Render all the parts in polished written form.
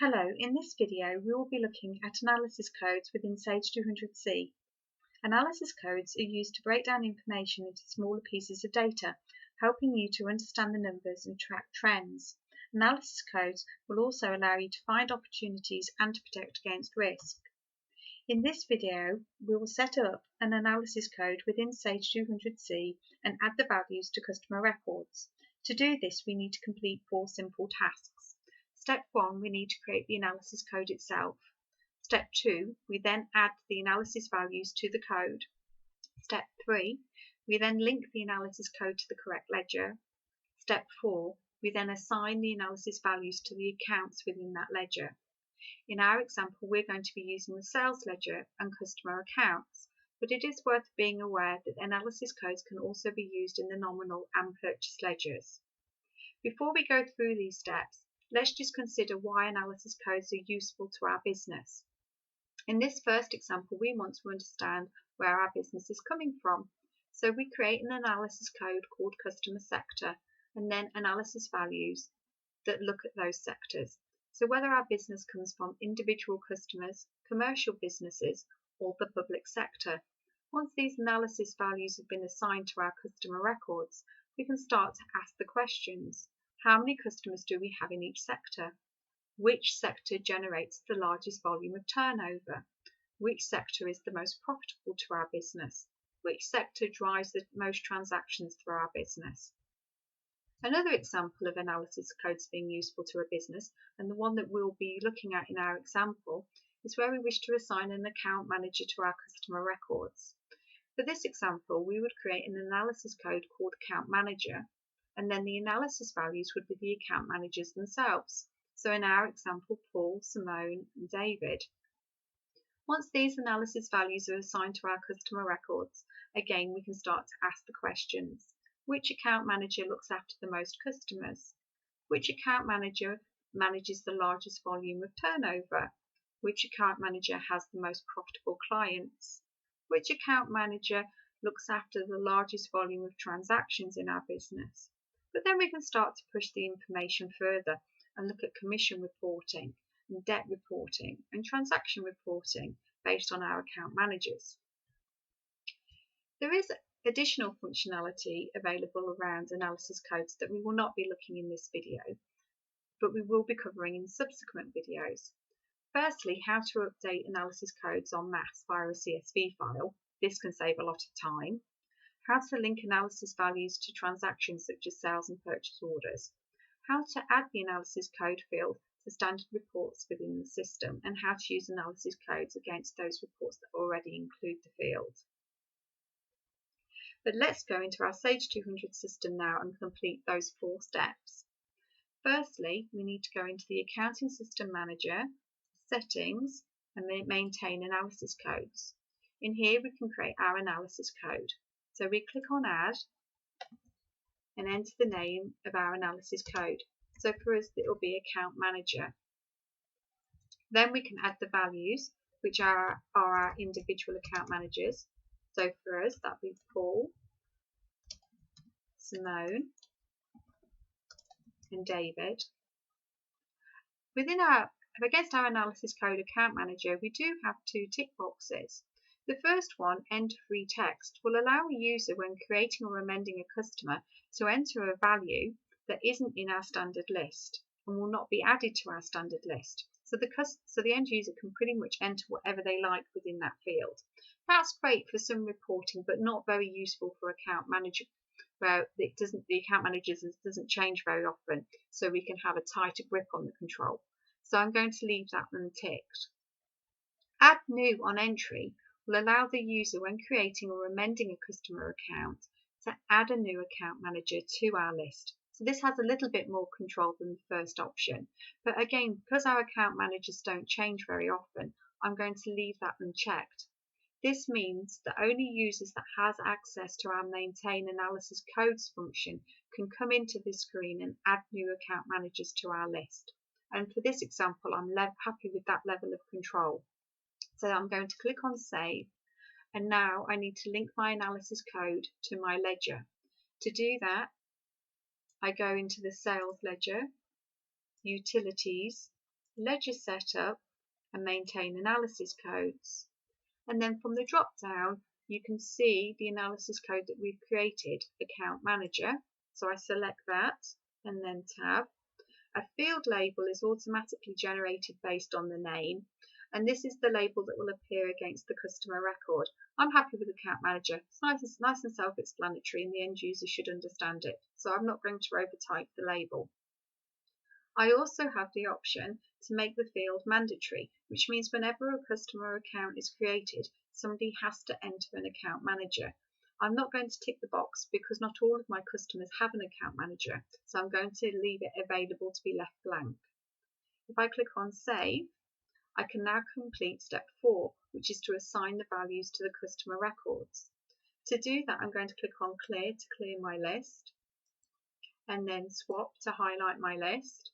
Hello, in this video we will be looking at analysis codes within Sage200c. Analysis codes are used to break down information into smaller pieces of data, helping you to understand the numbers and track trends. Analysis codes will also allow you to find opportunities and to protect against risk. In this video, we will set up an analysis code within Sage200c and add the values to customer records. To do this, we need to complete 4 simple tasks. Step 1, we need to create the analysis code itself. Step 2, we then add the analysis values to the code. Step 3, we then link the analysis code to the correct ledger. Step 4, we then assign the analysis values to the accounts within that ledger. In our example, we're going to be using the sales ledger and customer accounts, but it is worth being aware that analysis codes can also be used in the nominal and purchase ledgers. Before we go through these steps, let's just consider why analysis codes are useful to our business. In this first example, we want to understand where our business is coming from. So we create an analysis code called customer sector and then analysis values that look at those sectors. So whether our business comes from individual customers, commercial businesses, or the public sector. Once these analysis values have been assigned to our customer records, we can start to ask the questions. How many customers do we have in each sector? Which sector generates the largest volume of turnover? Which sector is the most profitable to our business? Which sector drives the most transactions through our business? Another example of analysis codes being useful to a business, and the one that we'll be looking at in our example, is where we wish to assign an account manager to our customer records. For this example, we would create an analysis code called account manager, and then the analysis values would be the account managers themselves. So in our example, Paul, Simone, and David. Once these analysis values are assigned to our customer records, again we can start to ask the questions. Which account manager looks after the most customers? Which account manager manages the largest volume of turnover? Which account manager has the most profitable clients? Which account manager looks after the largest volume of transactions in our business? But then we can start to push the information further and look at commission reporting and debt reporting and transaction reporting based on our account managers. There is additional functionality available around analysis codes that we will not be looking in this video, but we will be covering in subsequent videos. Firstly, how to update analysis codes en masse via a CSV file. This can save a lot of time. How to link analysis values to transactions such as sales and purchase orders. How to add the analysis code field to standard reports within the system, and how to use analysis codes against those reports that already include the field. But let's go into our Sage200 system now and complete those 4 steps. Firstly, we need to go into the Accounting System Manager, Settings, and then maintain analysis codes. In here we can create our analysis code. So we click on Add and enter the name of our analysis code. So for us it will be Account Manager. Then we can add the values, which are our individual account managers. So for us that will be Paul, Simone, and David. Against our analysis code account manager, we do have 2 tick boxes. The first one, enter free text, will allow a user when creating or amending a customer to enter a value that isn't in our standard list and will not be added to our standard list. So the end user can pretty much enter whatever they like within that field. That's great for some reporting, but not very useful for account manager, where the account manager doesn't change very often, so we can have a tighter grip on the control. So I'm going to leave that unticked. Add new on entry will allow the user, when creating or amending a customer account, to add a new account manager to our list. So this has a little bit more control than the first option. But again, because our account managers don't change very often, I'm going to leave that unchecked. This means that only users that has access to our maintain analysis codes function can come into this screen and add new account managers to our list. And for this example, I'm happy with that level of control. So I'm going to click on Save, and now I need to link my analysis code to my ledger. To do that, I go into the Sales Ledger, Utilities, ledger setup, and maintain analysis codes. And then from the drop down, you can see the analysis code that we've created, account manager. So I select that and then tab. A field label is automatically generated based on the name, and this is the label that will appear against the customer record. I'm happy with account manager. It's nice and self-explanatory, and the end user should understand it. So I'm not going to overtype the label. I also have the option to make the field mandatory, which means whenever a customer account is created, somebody has to enter an account manager. I'm not going to tick the box because not all of my customers have an account manager, so I'm going to leave it available to be left blank. If I click on Save, I can now complete step 4, which is to assign the values to the customer records. To do that, I'm going to click on Clear to clear my list, and then Swap to highlight my list.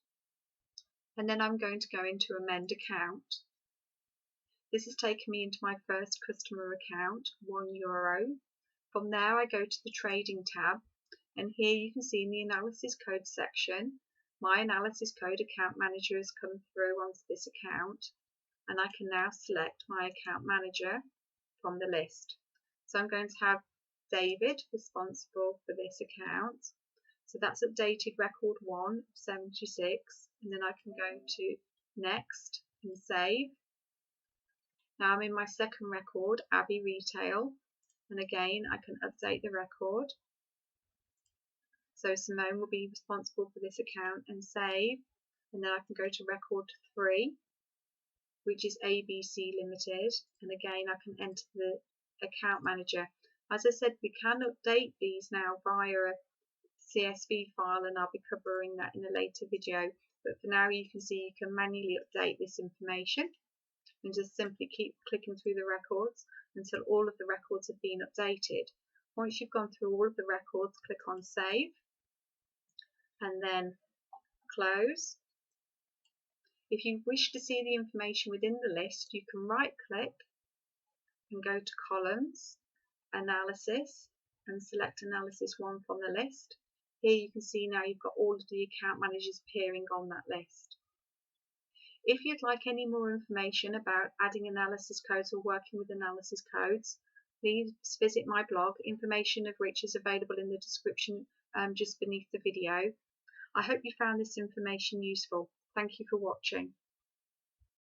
And then I'm going to go into Amend Account. This has taken me into my first customer account, €1. From there I go to the Trading tab, and here you can see in the Analysis Code section, my Analysis Code account manager has come through onto this account, and I can now select my account manager from the list. So I'm going to have David responsible for this account. So that's updated record 1 of 76, and then I can go to Next and Save. Now I'm in my second record, Abbey Retail, and again I can update the record. So Simone will be responsible for this account and save, and then I can go to record 3, which is ABC Limited, and again I can enter the account manager. As I said, we can update these now via a CSV file, and I'll be covering that in a later video, but for now you can see you can manually update this information and just simply keep clicking through the records until all of the records have been updated. Once you've gone through all of the records, click on Save and then Close. If you wish to see the information within the list, you can right click and go to Columns, Analysis, and select Analysis 1 from the list. Here you can see now you've got all of the account managers appearing on that list. If you'd like any more information about adding analysis codes or working with analysis codes, please visit my blog, information of which is available in the description just beneath the video. I hope you found this information useful. Thank you for watching.